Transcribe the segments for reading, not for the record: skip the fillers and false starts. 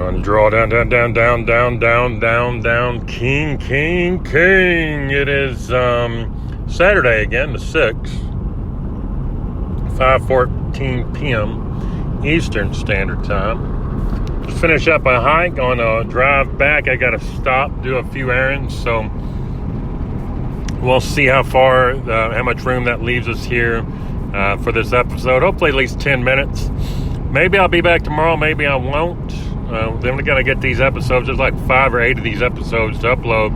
On draw down, down, down, down, down, down, down, down, king, king, king. It is Saturday again, the 6th, 5:14 p.m. Eastern Standard Time. Just finish up a hike. On a drive back, I got to stop, do a few errands, so we'll see how much room that leaves us here for this episode. Hopefully at least 10 minutes. Maybe I'll be back tomorrow, maybe I won't. Then we got to get these episodes. There's like 5 or 8 of these episodes to upload.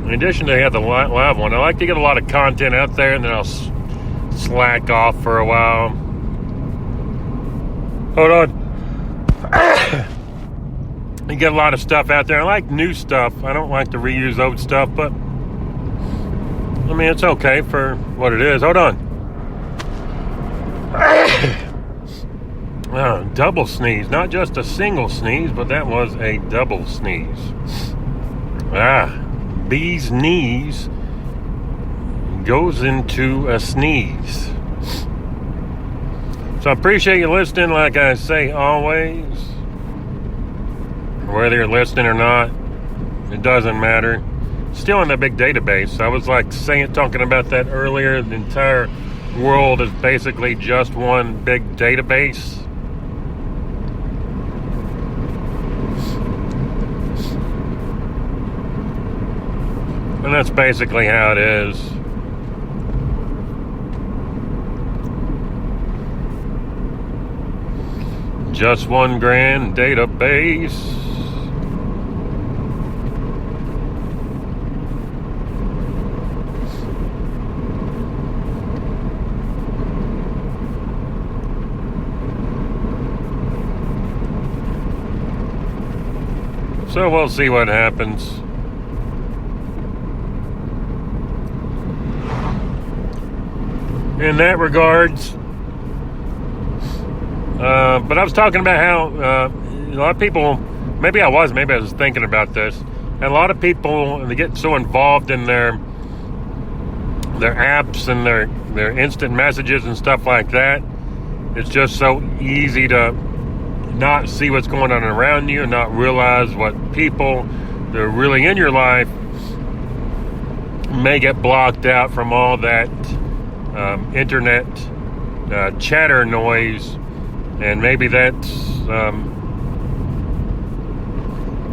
In addition to the live one, I like to get a lot of content out there, and then I'll slack off for a while. Hold on. You get a lot of stuff out there. I like new stuff. I don't like to reuse old stuff, but I mean, it's okay for what it is. Hold on. Double sneeze. Not just a single sneeze, but that was a double sneeze. Bee's knees goes into a sneeze. So I appreciate you listening, like I say always. Whether you're listening or not, it doesn't matter. Still in the big database. I was talking about that earlier. The entire world is basically just one big database. And that's basically how it is. Just one grand database. So we'll see what happens. In that regards, but I was talking about how a lot of people, maybe I was thinking about this, and a lot of people, they get so involved in their apps and their instant messages and stuff like that. It's just so easy to not see what's going on around you and not realize what people that are really in your life may get blocked out from all that internet chatter noise, and maybe that's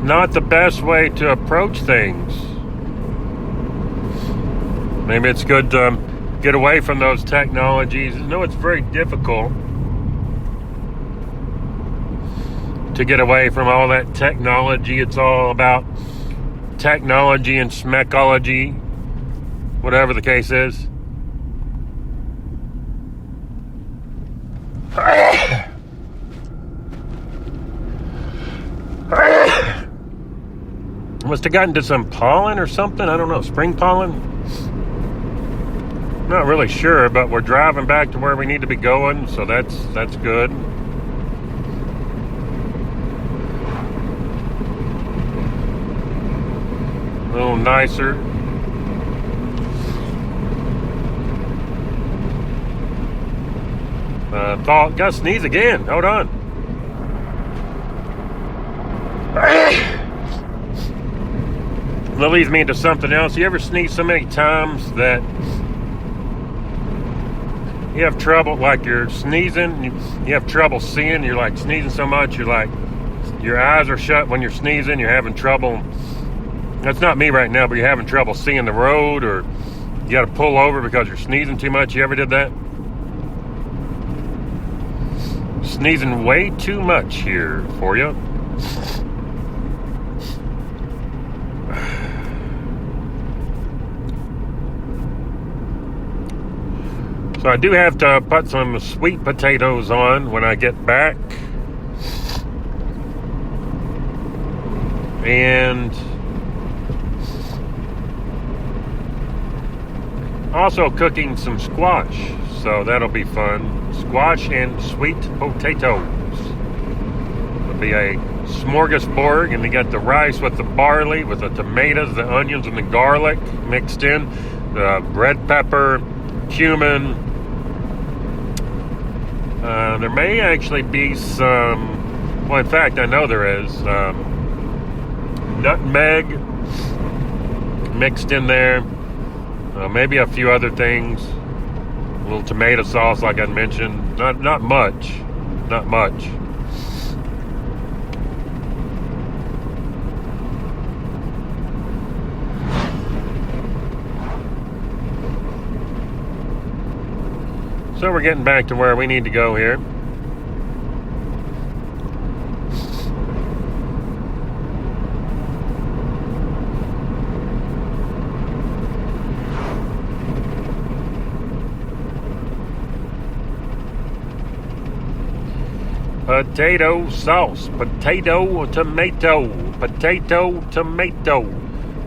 not the best way to approach things. Maybe it's good to get away from those technologies. I know it's very difficult to get away from all that technology. It's all about technology and smecology, whatever the case is. Must have gotten into some pollen or something. I don't know, spring pollen? Not really sure, but we're driving back to where we need to be going, so that's good. A little nicer. Gotta sneeze again. Hold on. That leads me into something else. You ever sneeze so many times that you have trouble, like you're sneezing, you have trouble seeing, you're like sneezing so much, you're like, your eyes are shut when you're sneezing, you're having trouble. That's not me right now, but you're having trouble seeing the road, or you got to pull over because you're sneezing too much. You ever did that? Sneezing way too much here for you. So I do have to put some sweet potatoes on when I get back. And also cooking some squash. So that'll be fun. Squash and sweet potatoes. It'll be a smorgasbord, and they got the rice with the barley, with the tomatoes, the onions, and the garlic mixed in, the red pepper, cumin. There may actually be some Well, in fact, I know there is. Nutmeg mixed in there. Maybe a few other things. A little tomato sauce, like I mentioned. Not much. Not much. So we're getting back to where we need to go here. Potato sauce, potato, tomato, potato, tomato,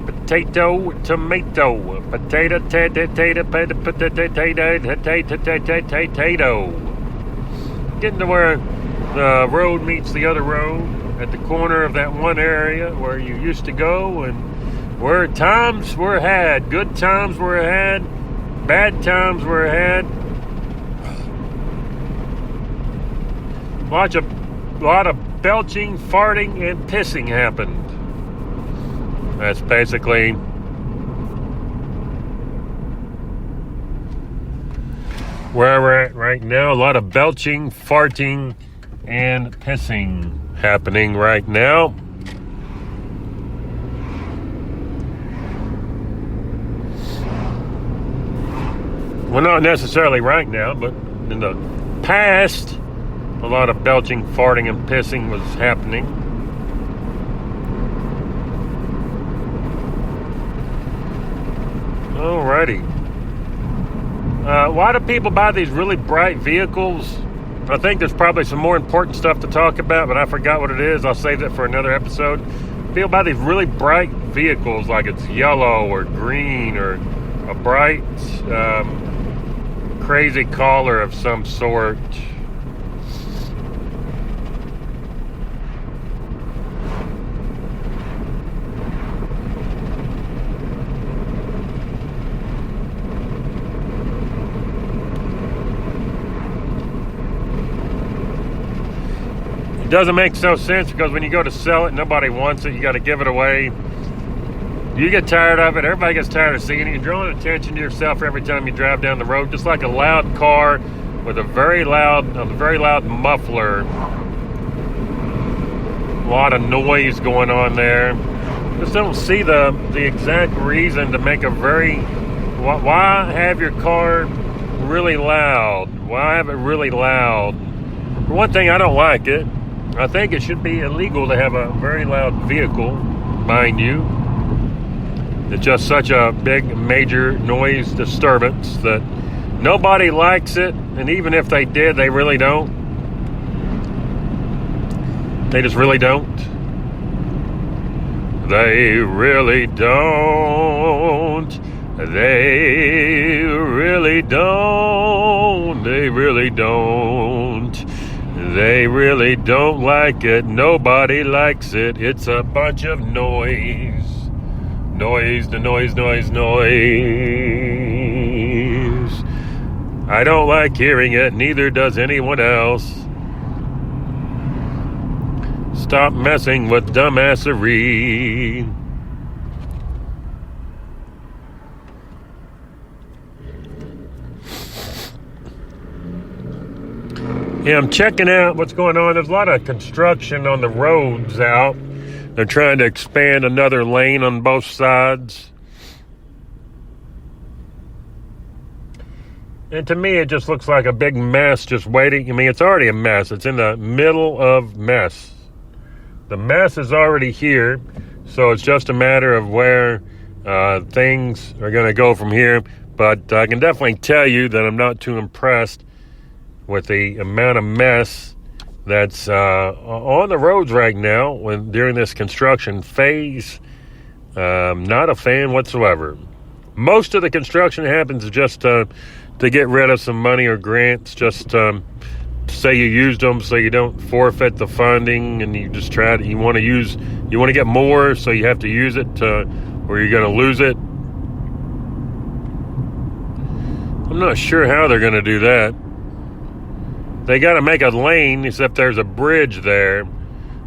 potato, tomato, potato, potato. Getting to where the road meets the other road at the corner of that one area where you used to go, and where times were had, good times were had, bad times were had. A lot of belching, farting, and pissing happened. That's basically where we're at right now. A lot of belching, farting, and pissing happening right now. Well, not necessarily right now, but in the past, a lot of belching, farting, and pissing was happening. Alrighty. Why do people buy these really bright vehicles? I think there's probably some more important stuff to talk about, but I forgot what it is. I'll save that for another episode. People buy these really bright vehicles like it's yellow or green or a bright, crazy color of some sort. It doesn't make no sense because when you go to sell it, nobody wants it. You got to give it away. You get tired of it. Everybody gets tired of seeing it. You're drawing attention to yourself every time you drive down the road, just like a loud car with a very loud muffler. A lot of noise going on there. Just don't see the exact reason to make a very. Why have your car really loud? Why have it really loud? For one thing, I don't like it. I think it should be illegal to have a very loud vehicle behind you. It's just such a big, major noise disturbance that nobody likes it. And even if they did, they really don't. They just really don't. They really don't. They really don't. They really don't. They really don't like it. Nobody likes it. It's a bunch of noise. Noise, the noise. I don't like hearing it. Neither does anyone else. Stop messing with dumbassery. Yeah, I'm checking out what's going on. There's a lot of construction on the roads out. They're trying to expand another lane on both sides. And to me, it just looks like a big mess just waiting. I mean, it's already a mess. It's in the middle of mess. The mess is already here. So it's just a matter of where things are going to go from here. But I can definitely tell you that I'm not too impressed with the amount of mess that's on the roads right now during this construction phase. Not a fan whatsoever. Most of the construction happens just to get rid of some money or grants, just say you used them so you don't forfeit the funding, and you just you want to get more, so you have to use it or you're going to lose it. I'm not sure how they're going to do that. They got to make a lane, except there's a bridge there.